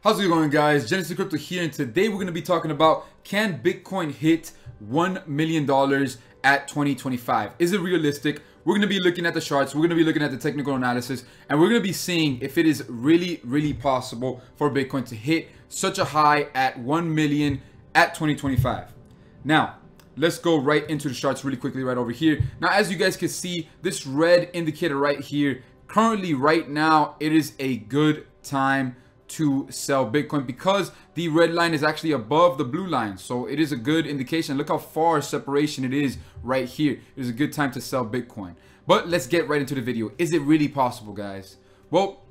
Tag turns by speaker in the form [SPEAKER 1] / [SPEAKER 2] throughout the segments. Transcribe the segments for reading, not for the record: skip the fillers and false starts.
[SPEAKER 1] How's it going, guys? Genesis Crypto here, and today we're going to be talking about, can Bitcoin hit $1 million at 2025? Is it realistic? We're going to be looking at the charts, we're going to be looking at the technical analysis, and we're going to be seeing if it is really possible for Bitcoin to hit such a high at 1 million at 2025. Now, let's go right into the charts really quickly right over here. Now, as you guys can see, this red indicator right here, currently right now, it is a good time to sell Bitcoin because the red line is actually above the blue line. So it is a good indication. Look how far separation it is right here. It is a good time to sell Bitcoin. But let's get right into the video. Is it really possible, guys? Well,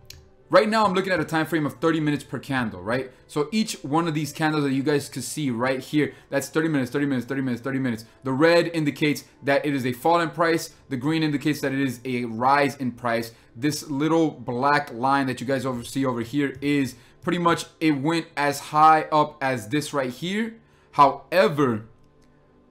[SPEAKER 1] right now I'm looking at a time frame of 30 minutes per candle, right? So each one of these candles that you guys could see right here, that's 30 minutes, 30 minutes, 30 minutes, 30 minutes. The red indicates that it is a fall in price. The green indicates that it is a rise in price. This little black line that you guys see over here is pretty much, it went as high up as this right here. However,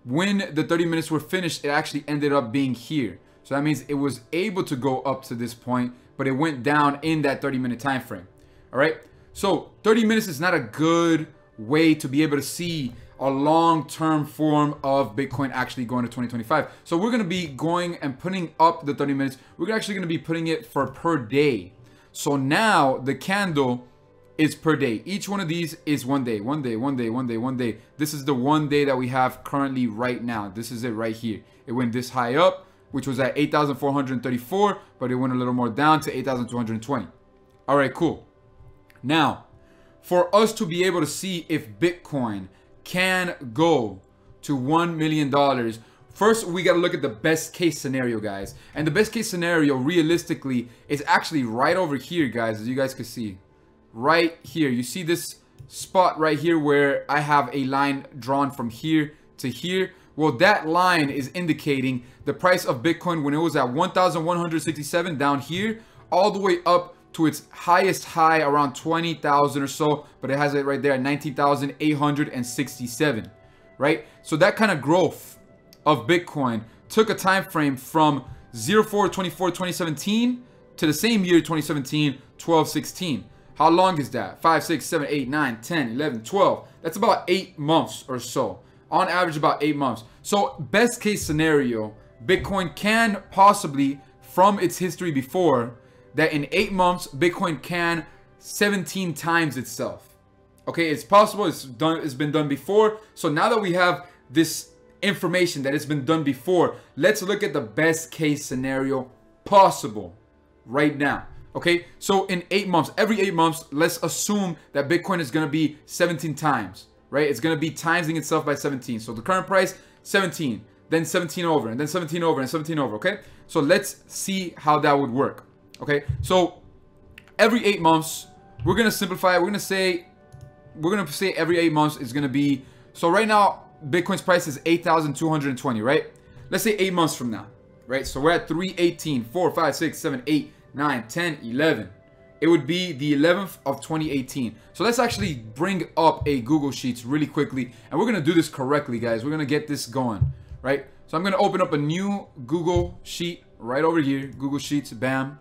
[SPEAKER 1] when the 30 minutes were finished, it actually ended up being here. So that means it was able to go up to this point, but it went down in that 30-minute time frame. All right, so 30 minutes is not a good way to be able to see a long-term form of Bitcoin actually going to 2025. So we're going to be going and putting up the 30 minutes. We're actually going to be putting it for per day. So now the candle is per day. Each one of these is one day, one day, one day, one day, one day. This is the one day that we have currently right now. This is it right here. It went this high up, which was at 8,434, but it went a little more down to 8,220. All right, cool. Now, for us to be able to see if Bitcoin can go to $1 million, first we got to look at the best case scenario, guys. And the best case scenario realistically is actually right over here, guys, as you guys can see. Right here. You see this spot right here where I have a line drawn from here to here. Well, that line is indicating the price of Bitcoin when it was at 1,167 down here, all the way up to its highest high around 20,000 or so, but it has it right there at 19,867, right? So that kind of growth of Bitcoin took a time frame from 04/24/2017 to the same year 2017, 12/16. How long is that? 5, 6, 7, 8, 9, 10, 11, 12. That's about 8 months or so. On average, about 8 months. So best case scenario, Bitcoin can possibly, from its history before, that in 8 months, Bitcoin can 17 times itself. Okay, it's possible. It's been done before. So now that we have this information that it's been done before, let's look at the best case scenario possible right now. Okay, so in 8 months, every 8 months, let's assume that Bitcoin is going to be 17 times, right? It's going to be timesing itself by 17. So the current price, 17, then 17 over, and then 17 over, and 17 over, okay? So let's see how that would work, okay? So every 8 months, we're going to simplify it. We're going to say every 8 months is going to be, so right now, Bitcoin's price is 8,220, right? Let's say 8 months from now, right? So we're at 318, 4, 5, 6, 7, 8, 9, 10, 11. It would be the 11th of 2018. So let's actually bring up a Google Sheets really quickly. And we're going to do this correctly, guys. We're going to get this going, right? So I'm going to open up a new Google Sheet right over here. Google Sheets, bam.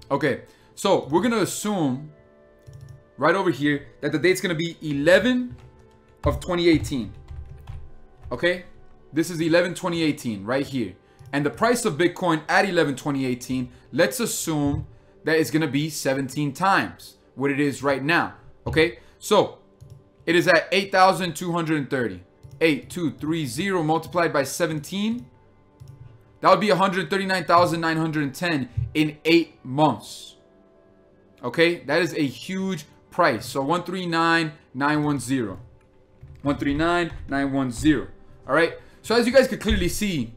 [SPEAKER 1] Okay, so we're going to assume right over here that the date's going to be 11 of 2018. Okay, this is 11/2018 right here. And the price of Bitcoin at 11/2018, let's assume that it's going to be 17 times what it is right now. Okay, so it is at 8,230. 8,230 multiplied by 17. That would be 139,910 in 8 months. Okay, that is a huge price. So 139,910. 139,910. All right, so as you guys could clearly see,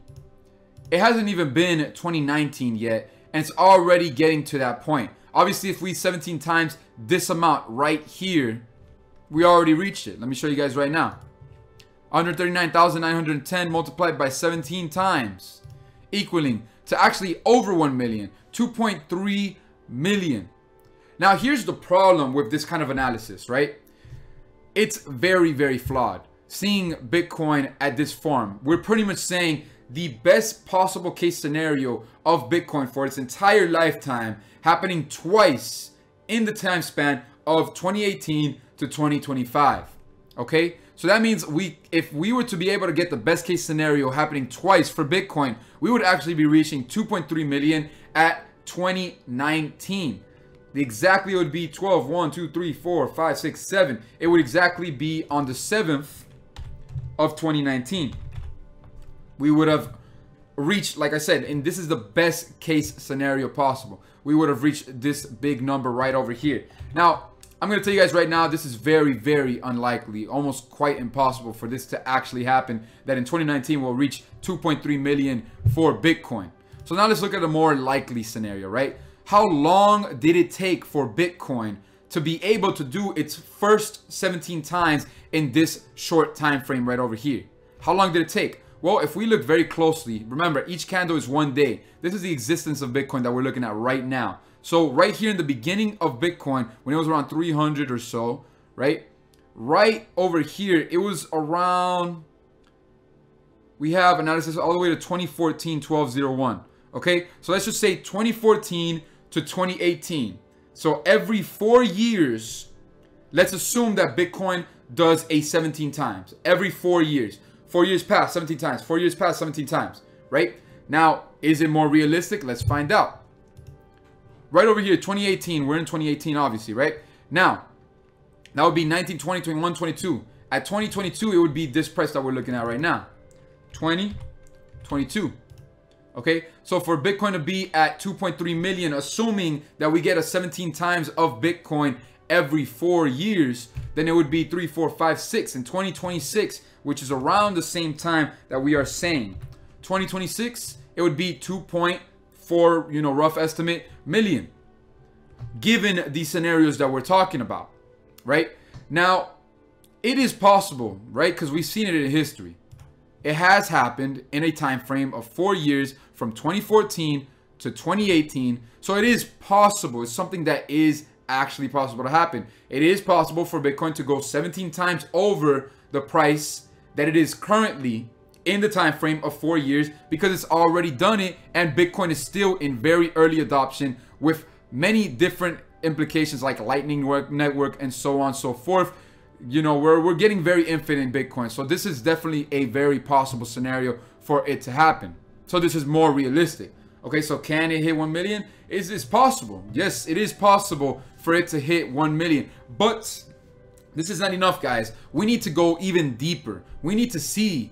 [SPEAKER 1] it hasn't even been 2019 yet, and it's already getting to that point. Obviously, if we 17 times this amount right here, we already reached it. Let me show you guys right now. 139,910 multiplied by 17 times, equaling to actually over 1 million, 2.3 million. Now, here's the problem with this kind of analysis, right? It's very flawed. Seeing Bitcoin at this form, we're pretty much saying the best possible case scenario of Bitcoin for its entire lifetime happening twice in the time span of 2018 to 2025. Okay, so that means if we were to be able to get the best case scenario happening twice for Bitcoin, we would actually be reaching 2.3 million at 2019. Exactly, it would be 12, 1, 2, 3, 4, 5, 6, 7. It would exactly be on the 7th of 2019. We would have reached, like I said, and this is the best case scenario possible. We would have reached this big number right over here. Now, I'm going to tell you guys right now, this is very, very unlikely, almost quite impossible for this to actually happen, that in 2019 we'll reach 2.3 million for Bitcoin. So now let's look at a more likely scenario, right? How long did it take for Bitcoin to be able to do its first 17 times in this short time frame right over here? How long did it take? Well, if we look very closely, remember, each candle is 1 day. This is the existence of Bitcoin that we're looking at right now. So right here in the beginning of Bitcoin, when it was around 300 or so, right? Right over here, it was around, we have analysis all the way to 2014, 1201. Okay, so let's just say 2014 to 2018. So every 4 years, let's assume that Bitcoin does a 17 times. Every 4 years. 4 years past, 17 times. 4 years past, 17 times. Right? Now, is it more realistic? Let's find out. Right over here, 2018. We're in 2018, obviously, right? Now, that would be 19, 20, 21, 22. At 2022, it would be this price that we're looking at right now. 2022. Okay, so for Bitcoin to be at 2.3 million, assuming that we get a 17 times of Bitcoin every 4 years, then it would be 3, 4, 5, 6 in 2026, which is around the same time that we are saying. 2026, it would be 2.4, you know, rough estimate, million, given the scenarios that we're talking about, right? Now, it is possible, right? Because we've seen it in history. It has happened in a time frame of 4 years from 2014 to 2018. So it is possible. It's something that is actually possible to happen. It is possible for Bitcoin to go 17 times over the price that it is currently in the time frame of 4 years, because it's already done it, and Bitcoin is still in very early adoption with many different implications like Lightning Network and so on and so forth. You know, we're getting very infinite in Bitcoin. So this is definitely a very possible scenario for it to happen. So this is more realistic. Okay, so can it hit 1 million? It's possible. Yes, it is possible for it to hit 1 million. But this is not enough, guys. We need to go even deeper. We need to see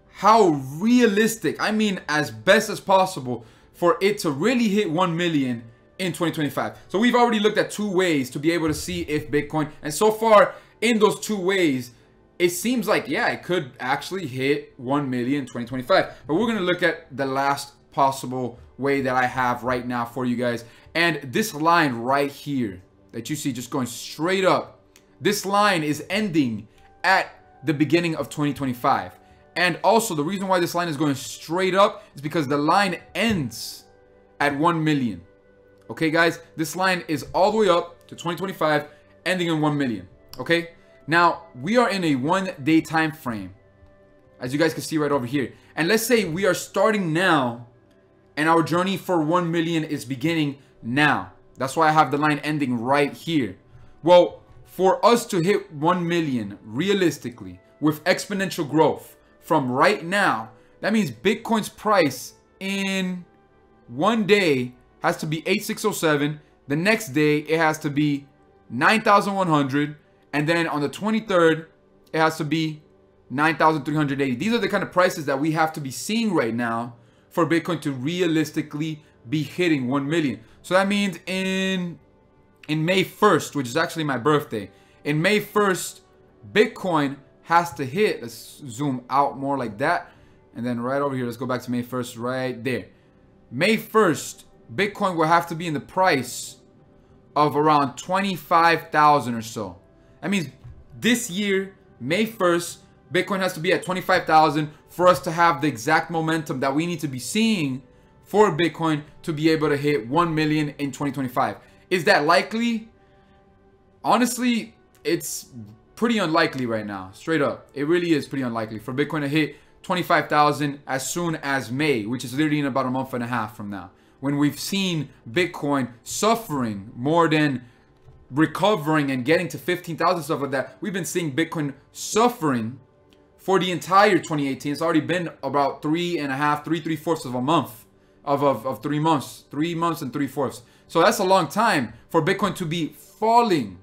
[SPEAKER 1] how realistic, I mean as best as possible, for it to really hit 1 million in 2025. So we've already looked at 2 ways to be able to see if Bitcoin, and so far, in those 2 ways, it seems like, yeah, it could actually hit 1 million in 2025. But we're going to look at the last possible way that I have right now for you guys. And this line right here that you see just going straight up, this line is ending at the beginning of 2025. And also, the reason why this line is going straight up is because the line ends at 1 million. Okay, guys? This line is all the way up to 2025, ending in 1 million. Okay, now we are in a 1 day time frame, as you guys can see right over here. And let's say we are starting now and our journey for 1 million is beginning now. That's why I have the line ending right here. Well, for us to hit 1 million realistically with exponential growth from right now, that means Bitcoin's price in 1 day has to be 8607. The next day it has to be 9,100. And then on the 23rd, it has to be 9,380. These are the kind of prices that we have to be seeing right now for Bitcoin to realistically be hitting 1 million. So that means in May 1st, which is actually my birthday, in May 1st, Bitcoin has to hit, let's zoom out more like that. And then right over here, let's go back to May 1st right there. May 1st, Bitcoin will have to be in the price of around 25,000 or so. That means this year, May 1st, Bitcoin has to be at 25,000 for us to have the exact momentum that we need to be seeing for Bitcoin to be able to hit 1 million in 2025. Is that likely? Honestly, it's pretty unlikely right now. Straight up. It really is pretty unlikely for Bitcoin to hit 25,000 as soon as May, which is literally in about a month and a half from now, when we've seen Bitcoin suffering more than recovering and getting to 15,000, stuff like that, we've been seeing Bitcoin suffering for the entire 2018. It's already been about 3.5, 3/4 of a month of 3 months, 3 months and 3/4. So that's a long time for Bitcoin to be falling.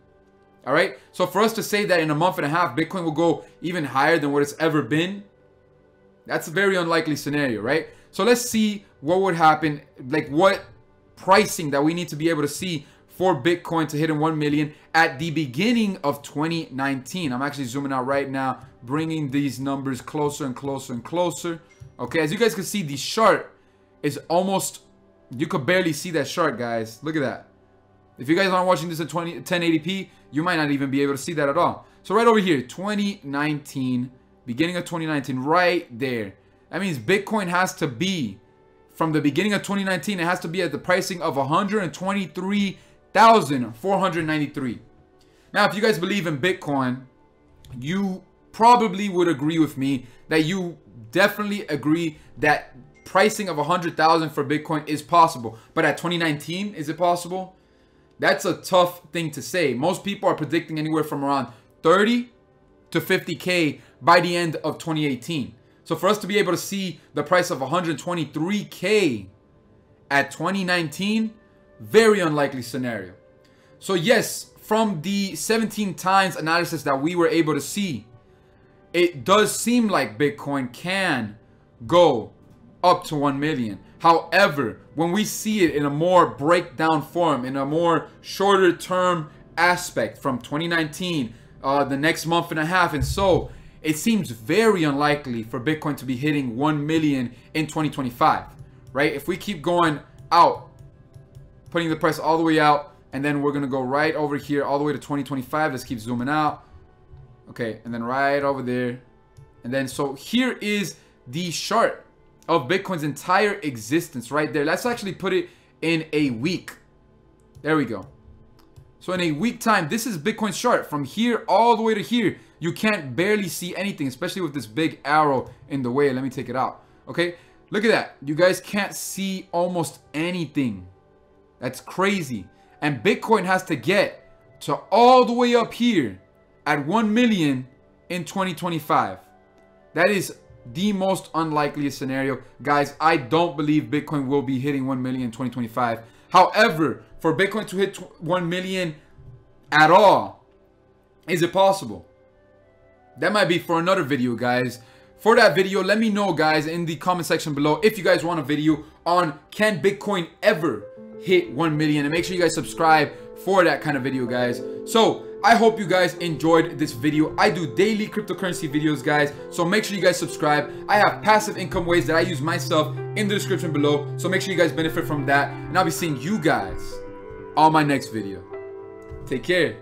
[SPEAKER 1] All right. So for us to say that in a month and a half, Bitcoin will go even higher than what it's ever been, that's a very unlikely scenario, right? So let's see what would happen, like what pricing that we need to be able to see for Bitcoin to hit in 1 million at the beginning of 2019. I'm actually zooming out right now, bringing these numbers closer and closer and closer. Okay, as you guys can see, the chart is almost, you could barely see that chart, guys. Look at that. If you guys aren't watching this in 1080p, you might not even be able to see that at all. So right over here, 2019, beginning of 2019, right there. That means Bitcoin has to be, from the beginning of 2019, it has to be at the pricing of 123,493. Now, if you guys believe in Bitcoin, you probably would agree with me that you definitely agree that pricing of 100,000 for Bitcoin is possible. But at 2019, is it possible? That's a tough thing to say. Most people are predicting anywhere from around 30 to 50K by the end of 2018. So for us to be able to see the price of 123K at 2019, very unlikely scenario. So yes, from the 17 times analysis that we were able to see, it does seem like Bitcoin can go up to 1 million. However, when we see it in a more breakdown form, in a more shorter term aspect from 2019, the next month and a half, and so it seems very unlikely for Bitcoin to be hitting 1 million in 2025, right? If we keep going out, putting the price all the way out, and then we're gonna go right over here all the way to 2025. Let's keep zooming out. Okay, and then right over there. And then so here is the chart of Bitcoin's entire existence right there. Let's actually put it in a week. There we go. So in a week time, this is Bitcoin's chart from here all the way to here. You can't barely see anything, especially with this big arrow in the way. Let me take it out. Okay, look at that. You guys can't see almost anything. That's crazy. And Bitcoin has to get to all the way up here at 1 million in 2025. That is the most unlikely scenario. Guys, I don't believe Bitcoin will be hitting 1 million in 2025. However, for Bitcoin to hit 1 million at all, is it possible? That might be for another video, guys. For that video, let me know, guys, in the comment section below if you guys want a video on can Bitcoin ever hit 1 million, and make sure you guys subscribe for that kind of video, guys. So I hope you guys enjoyed this video. I do daily cryptocurrency videos, guys, so make sure you guys subscribe. I have passive income ways that I use myself in the description below, so make sure you guys benefit from that, and I'll be seeing you guys on my next video. Take care.